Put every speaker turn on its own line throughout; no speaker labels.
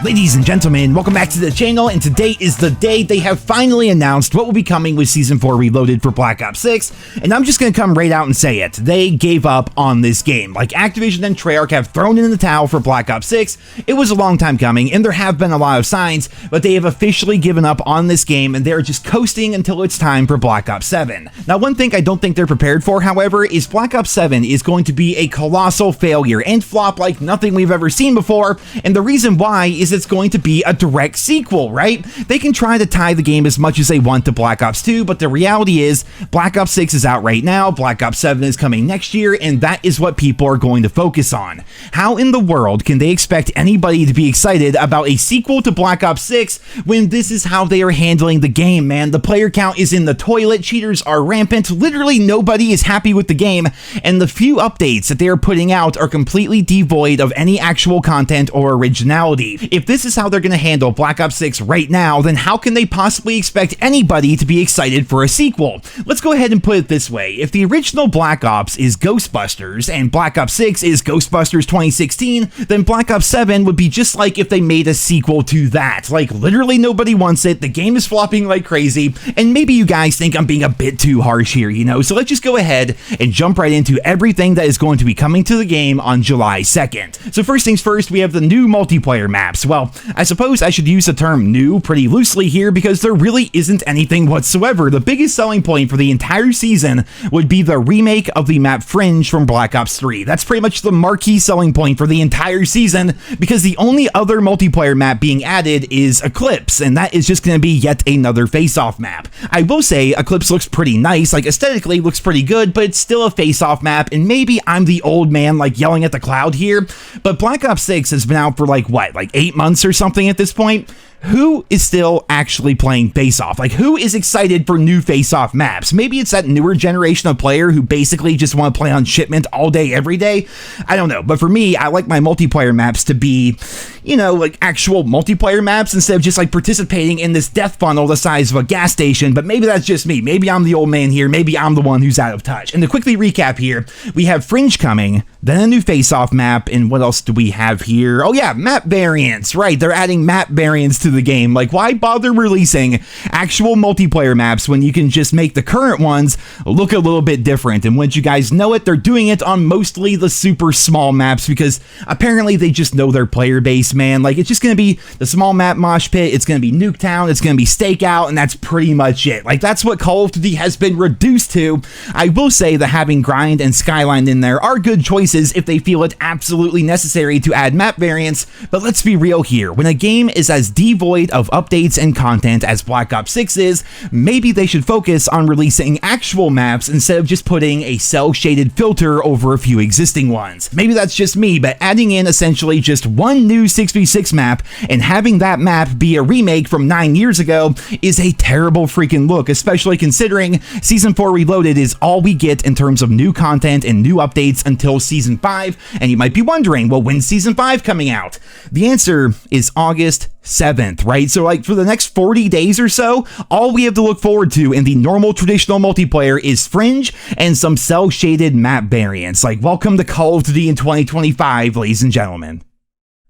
Ladies and gentlemen, welcome back to the channel, and today is the day they have finally announced what will be coming with Season 4 Reloaded for Black Ops 6, and I'm just gonna come right out and say it. They gave up on this game. Like, Activision and Treyarch have thrown in the towel for Black Ops 6. It was a long time coming, and there have been a lot of signs, but they have officially given up on this game, and they're just coasting until it's time for Black Ops 7. Now, one thing I don't think they're prepared for, however, is Black Ops 7 is going to be a colossal failure and flop like nothing we've ever seen before, and the reason why is it's going to be a direct sequel, right? They can try to tie the game as much as they want to Black Ops 2, but the reality is Black Ops 6 is out right now, Black Ops 7 is coming next year, and that is what people are going to focus on. How in the world can they expect anybody to be excited about a sequel to Black Ops 6 when this is how they are handling the game, man? The player count is in the toilet, cheaters are rampant, literally nobody is happy with the game, and the few updates that they are putting out are completely devoid of any actual content or originality. If this is how they're going to handle Black Ops 6 right now, then how can they possibly expect anybody to be excited for a sequel? Let's go ahead and put it this way. If the original Black Ops is Ghostbusters and Black Ops 6 is Ghostbusters 2016, then Black Ops 7 would be just like if they made a sequel to that. Like, literally nobody wants it, the game is flopping like crazy, and maybe you guys think I'm being a bit too harsh here, you know? So let's just go ahead and jump right into everything that is going to be coming to the game on July 2nd. So first things first, we have the new multiplayer maps. Well, I suppose I should use the term new pretty loosely here because there really isn't anything whatsoever. The biggest selling point for the entire season would be the remake of the map Fringe from Black Ops 3. That's pretty much the marquee selling point for the entire season because the only other multiplayer map being added is Eclipse, and that is just going to be yet another face-off map. I will say Eclipse looks pretty nice, like aesthetically looks pretty good, but it's still a face-off map, and maybe I'm the old man like yelling at the cloud here, but Black Ops 6 has been out for like 8 months or something at this point. Who is still actually playing face-off? Like, who is excited for new face-off maps? Maybe it's that newer generation of player who basically just want to play on shipment all day, every day. I don't know. But for me, I like my multiplayer maps to be, you know, like actual multiplayer maps instead of just like participating in this death funnel the size of a gas station. But maybe that's just me. Maybe I'm the old man here. Maybe I'm the one who's out of touch. And to quickly recap here, we have Fringe coming, then a new face-off map, and what else do we have here? Oh yeah, map variants. Right, they're adding map variants to the game. Like, why bother releasing actual multiplayer maps when you can just make the current ones look a little bit different? And once you guys know it, they're doing it on mostly the super small maps because apparently they just know their player base, man. Like, it's just gonna be the small map mosh pit, it's gonna be Nuketown, it's gonna be Stakeout, and that's pretty much it. Like, that's what Call of Duty has been reduced to. I will say that having Grind and Skyline in there are good choices if they feel it absolutely necessary to add map variants, but let's be real here. When a game is as devoid of updates and content as Black Ops 6 is, maybe they should focus on releasing actual maps instead of just putting a cel-shaded filter over a few existing ones. Maybe that's just me, but adding in essentially just one new 6v6 map and having that map be a remake from 9 years ago is a terrible freaking look, especially considering Season 4 Reloaded is all we get in terms of new content and new updates until Season 5, and you might be wondering, well, when's Season 5 coming out? The answer is August 7th, right? So like for the next 40 days or so, all we have to look forward to in the normal traditional multiplayer is Fringe and some cel-shaded map variants. Like, welcome to Call of Duty in 2025, ladies and gentlemen.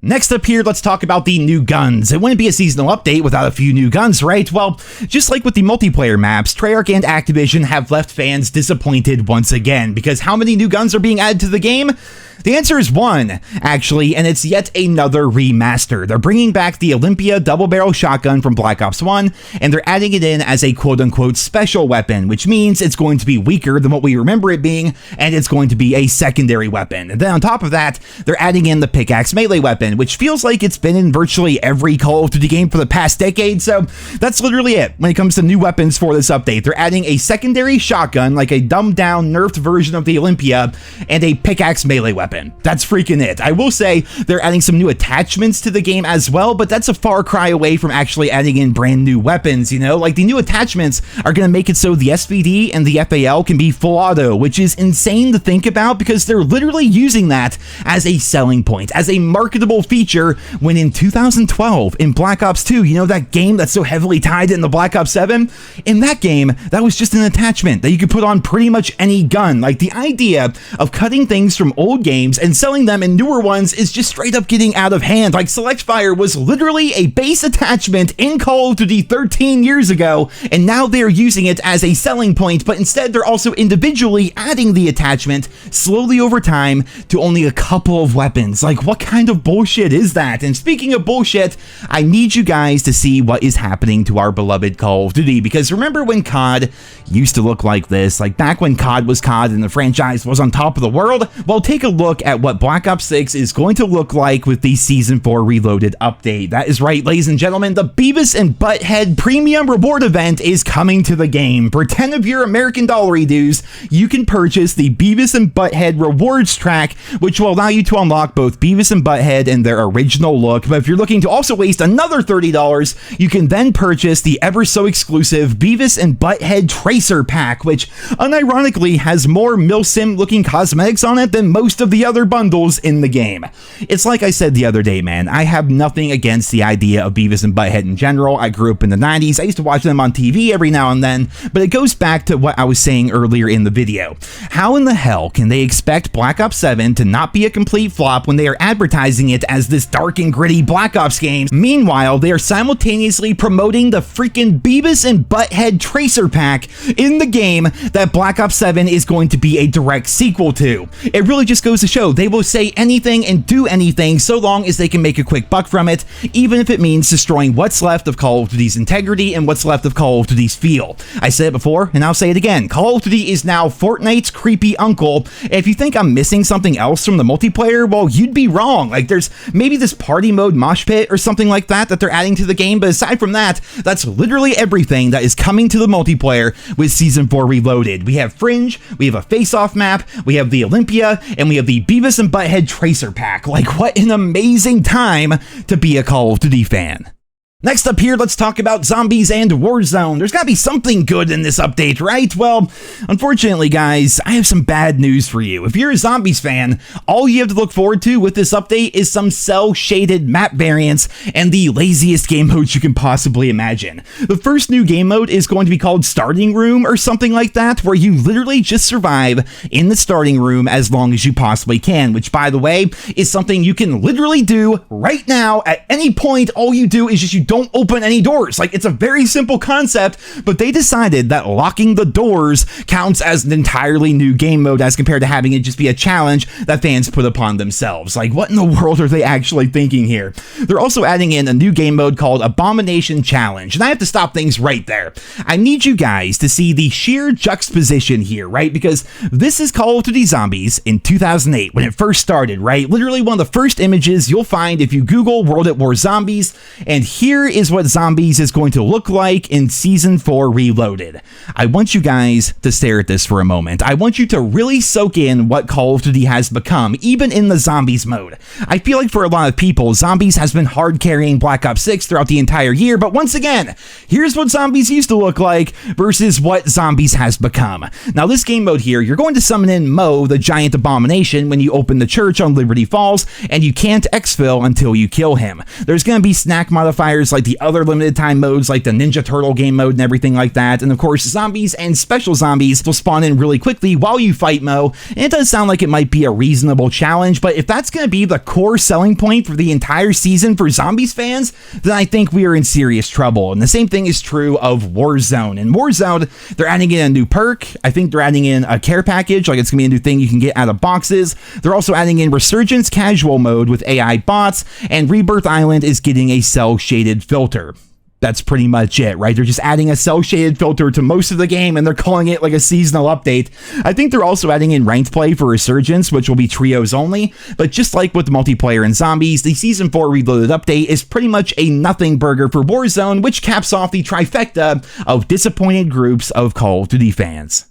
Next up here, let's talk about the new guns. It wouldn't be a seasonal update without a few new guns, right? Well, just like with the multiplayer maps, Treyarch and Activision have left fans disappointed once again, because how many new guns are being added to the game? The answer is one, actually, and it's yet another remaster. They're bringing back the Olympia double-barrel shotgun from Black Ops 1, and they're adding it in as a quote-unquote special weapon, which means it's going to be weaker than what we remember it being, and it's going to be a secondary weapon. And then on top of that, they're adding in the pickaxe melee weapon, which feels like it's been in virtually every Call of Duty game for the past decade, so that's literally it when it comes to new weapons for this update. They're adding a secondary shotgun, like a dumbed-down, nerfed version of the Olympia, and a pickaxe melee weapon. That's freaking it. I will say they're adding some new attachments to the game as well, but that's a far cry away from actually adding in brand new weapons, you know? Like, the new attachments are going to make it so the SVD and the FAL can be full auto, which is insane to think about because they're literally using that as a selling point, as a marketable feature, when in 2012, in Black Ops 2, you know, that game that's so heavily tied in the Black Ops 7? In that game, that was just an attachment that you could put on pretty much any gun. Like, the idea of cutting things from old games games, and selling them in newer ones is just straight up getting out of hand. Like, Select Fire was literally a base attachment in Call of Duty 13 years ago, and now they're using it as a selling point, but instead they're also individually adding the attachment slowly over time to only a couple of weapons. Like, what kind of bullshit is that? And speaking of bullshit, I need you guys to see what is happening to our beloved Call of Duty, because remember when COD used to look like this, like back when COD was COD and the franchise was on top of the world? Well, take a look at what Black Ops 6 is going to look like with the Season 4 Reloaded update. That is right, ladies and gentlemen, the Beavis and Butthead Premium Reward Event is coming to the game. For 10 of your American dollary dues, you can purchase the Beavis and Butthead Rewards track, which will allow you to unlock both Beavis and Butthead in their original look. But if you're looking to also waste another $30, you can then purchase the ever so exclusive Beavis and Butthead Tracer pack, which unironically has more milsim looking cosmetics on it than most of the other bundles in the game. It's like I said the other day, man, I have nothing against the idea of Beavis and Butthead in general. I grew up in the 90s. I used to watch them on TV every now and then, but it goes back to what I was saying earlier in the video. How in the hell can they expect Black Ops 7 to not be a complete flop when they are advertising it as this dark and gritty Black Ops game? Meanwhile, they are simultaneously promoting the freaking Beavis and Butthead Tracer pack in the game that Black Ops 7 is going to be a direct sequel to. It really just goes to show they will say anything and do anything so long as they can make a quick buck from it, even if it means destroying what's left of Call of Duty's integrity and what's left of Call of Duty's feel. I said it before, and I'll say it again. Call of Duty is now Fortnite's creepy uncle. If you think I'm missing something else from the multiplayer, well, you'd be wrong. Like, there's maybe this party mode mosh pit or something like that they're adding to the game, but aside from that, that's literally everything that is coming to the multiplayer with Season 4 Reloaded. We have Fringe, we have a face-off map, we have the Olympia, and we have the Beavis and Butthead Tracer pack. Like, what an amazing time to be a Call of Duty fan. Next up here, let's talk about zombies and Warzone. There's gotta be something good in this update, right? Well, unfortunately, guys, I have some bad news for you. If you're a zombies fan, all you have to look forward to with this update is some cell-shaded map variants and the laziest game modes you can possibly imagine. The first new game mode is going to be called Starting Room or something like that, where you literally just survive in the starting room as long as you possibly can, which, by the way, is something you can literally do right now at any point. All you do is just you don't open any doors. Like, it's a very simple concept, but they decided that locking the doors counts as an entirely new game mode as compared to having it just be a challenge that fans put upon themselves. Like, what in the world are they actually thinking here? They're also adding in a new game mode called Abomination Challenge, and I have to stop things right there. I need you guys to see the sheer juxtaposition here, right? Because this is Call of Duty Zombies in 2008 when it first started, right? Literally one of the first images you'll find if you Google World at War Zombies, and here is what Zombies is going to look like in Season 4 Reloaded. I want you guys to stare at this for a moment. I want you to really soak in what Call of Duty has become, even in the Zombies mode. I feel like for a lot of people, Zombies has been hard carrying Black Ops 6 throughout the entire year, but once again, here's what Zombies used to look like versus what Zombies has become. Now, this game mode here, you're going to summon in Mo, the giant abomination, when you open the church on Liberty Falls, and you can't exfil until you kill him. There's going to be snack modifiers like the other limited time modes like the Ninja Turtle game mode and everything like that, and of course zombies and special zombies will spawn in really quickly while you fight Mo, and it does sound like it might be a reasonable challenge, but if that's going to be the core selling point for the entire season for Zombies fans, then I think we are in serious trouble. And the same thing is true of Warzone. In Warzone, they're adding in a new perk. I think they're adding in a care package, like it's gonna be a new thing you can get out of boxes. They're also adding in Resurgence casual mode with AI bots, and Rebirth Island is getting a cell shaded filter. That's pretty much it, right? They're just adding a cell-shaded filter to most of the game, and they're calling it like a seasonal update. I think they're also adding in ranked play for Resurgence, which will be trios only, but just like with multiplayer and zombies, the Season 4 Reloaded update is pretty much a nothing burger for Warzone, which caps off the trifecta of disappointed groups of Call of Duty fans.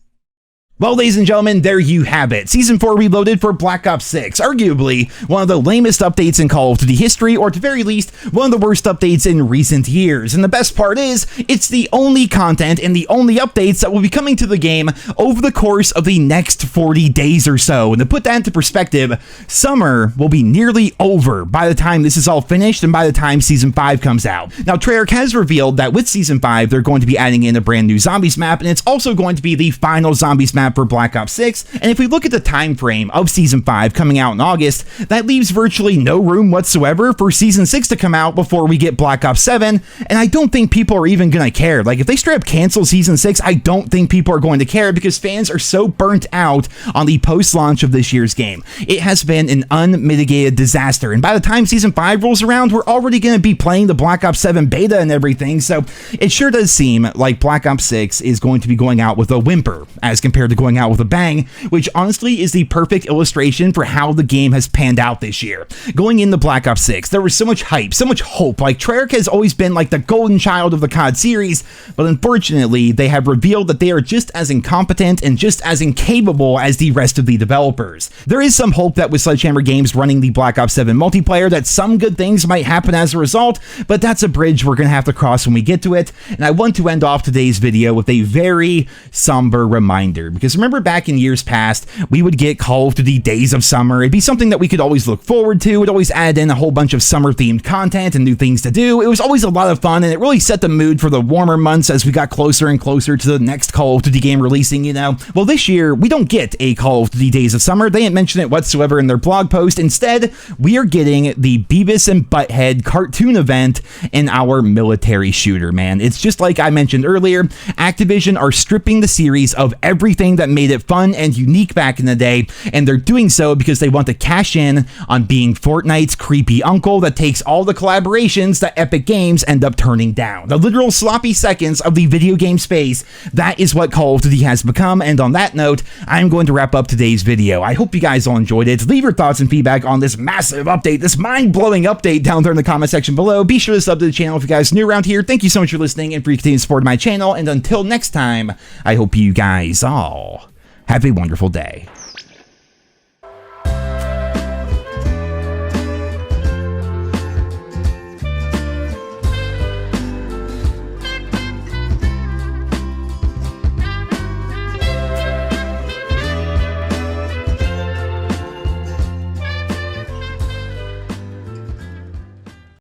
Well, ladies and gentlemen, there you have it. Season 4 Reloaded for Black Ops 6. Arguably one of the lamest updates in Call of Duty history, or at the very least, one of the worst updates in recent years. And the best part is, it's the only content and the only updates that will be coming to the game over the course of the next 40 days or so. And to put that into perspective, summer will be nearly over by the time this is all finished and by the time Season 5 comes out. Now, Treyarch has revealed that with Season 5, they're going to be adding in a brand new Zombies map, and it's also going to be the final Zombies map have for Black Ops 6, and if we look at the time frame of Season 5 coming out in August, that leaves virtually no room whatsoever for Season 6 to come out before we get Black Ops 7, and I don't think people are even gonna care. Like, if they straight up cancel Season 6, I don't think people are going to care because fans are so burnt out on the post-launch of this year's game. It has been an unmitigated disaster, and by the time Season 5 rolls around, we're already gonna be playing the Black Ops 7 beta and everything, so it sure does seem like Black Ops 6 is going to be going out with a whimper as compared to going out with a bang, which honestly is the perfect illustration for how the game has panned out this year. Going into Black Ops 6, there was so much hype, so much hope. Like, Treyarch has always been like the golden child of the COD series, but unfortunately, they have revealed that they are just as incompetent and just as incapable as the rest of the developers. There is some hope that with Sledgehammer Games running the Black Ops 7 multiplayer, that some good things might happen as a result, but that's a bridge we're gonna have to cross when we get to it. And I want to end off today's video with a very somber reminder, because remember back in years past, we would get Call of Duty Days of Summer. It'd be something that we could always look forward to. It always add in a whole bunch of summer themed content and new things to do. It was always a lot of fun, and it really set the mood for the warmer months as we got closer and closer to the next Call of Duty game releasing, you know. Well, this year, we don't get a Call of Duty Days of Summer. They didn't mention it whatsoever in their blog post. Instead, we are getting the Beavis and Butthead cartoon event in our military shooter, man. It's just like I mentioned earlier, Activision are stripping the series of everything that made it fun and unique back in the day, and they're doing so because they want to cash in on being Fortnite's creepy uncle that takes all the collaborations that Epic Games end up turning down. The literal sloppy seconds of the video game space, that is what Call of Duty has become, and on that note, I'm going to wrap up today's video. I hope you guys all enjoyed it. Leave your thoughts and feedback on this massive update, this mind-blowing update down there in the comment section below. Be sure to sub to the channel if you guys are new around here. Thank you so much for listening and for your continued support of my channel, and until next time, I hope you guys all have a wonderful day.